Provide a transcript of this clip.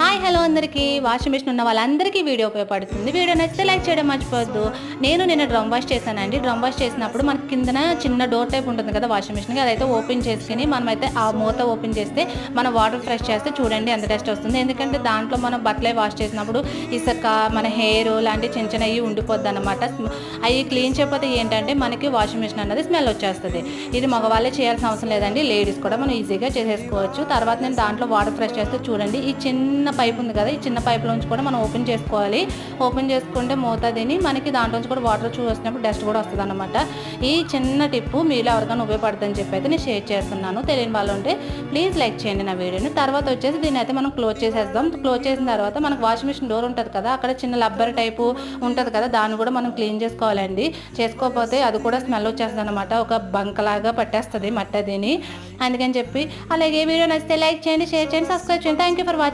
Hi hello అందరికీ washing machine ఉన్న వాళ్ళందరికీ వీడియో ఉపయోగపడుతుంది. వీడియో నచ్చితే లైక్ చేయడం మర్చిపోవద్దు. నిన్న డ్రమ్ వాష్ చేశానండి. డ్రమ్ వాష్ చేసినప్పుడు మనకి కిందన చిన్న డోర్ టైప్ ఉంటుంది కదా వాషింగ్ మిషన్కి, అదైతే ఓపెన్ చేసుకుని మనమైతే ఆ మూత ఓపెన్ చేస్తే మనం వాటర్ ఫ్రెష్ చేస్తే చూడండి ఎంత డస్ట్ వస్తుంది. ఎందుకంటే దాంట్లో మనం బట్టలే వాష్ చేసినప్పుడు ఇసుక మన హెయిర్ లాంటి చిన్న చిన్న అవి ఉండిపోద్ది అనమాట. అవి క్లీన్ చేయకపోతే ఏంటంటే మనకి వాషింగ్ మిషన్ అన్నది స్మెల్ వచ్చేస్తుంది. ఇది మగవాళ్ళే చేయాల్సిన అవసరం లేదండి, లేడీస్ కూడా మనం ఈజీగా చేసేసుకోవచ్చు. తర్వాత నేను దాంట్లో వాటర్ ఫ్రెష్ చేస్తే చూడండి ఈ చిన్న పైప్ ఉంది కదా, ఈ చిన్న పైప్లోంచి కూడా మనం ఓపెన్ చేసుకోవాలి. ఓపెన్ చేసుకుంటే మూత తిని మనకి దాంట్లోంచి కూడా వాటర్ చూసినప్పుడు డస్ట్ కూడా వస్తుంది అనమాట. ఈ చిన్న టిప్పు మీలో ఎవరికైనా ఉపయోగపడుతుందని చెప్పి అయితే నేను షేర్ చేస్తున్నాను. తెలియని వాళ్ళు ఉంటే ప్లీజ్ లైక్ చేయండి నా వీడియోని. తర్వాత వచ్చేసి దీన్ని అయితే మనం క్లోజ్ చేసేద్దాం. క్లోజ్ చేసిన తర్వాత మనకు వాషింగ్ మిషన్ డోర్ ఉంటుంది కదా, అక్కడ చిన్న రబ్బర్ టైపు ఉంటుంది కదా, దాన్ని కూడా మనం క్లీన్ చేసుకోవాలండి. చేసుకోకపోతే అది కూడా స్మెల్ వచ్చేస్తుంది అనమాట, ఒక బంకలాగా పట్టేస్తుంది మట్టి. దీని అందుకని చెప్పి అలాగే వీడియో నచ్చితే లైక్ చేయండి, షేర్ చేయండి, సబ్స్క్రైబ్ చేయండి. Thank you for watching.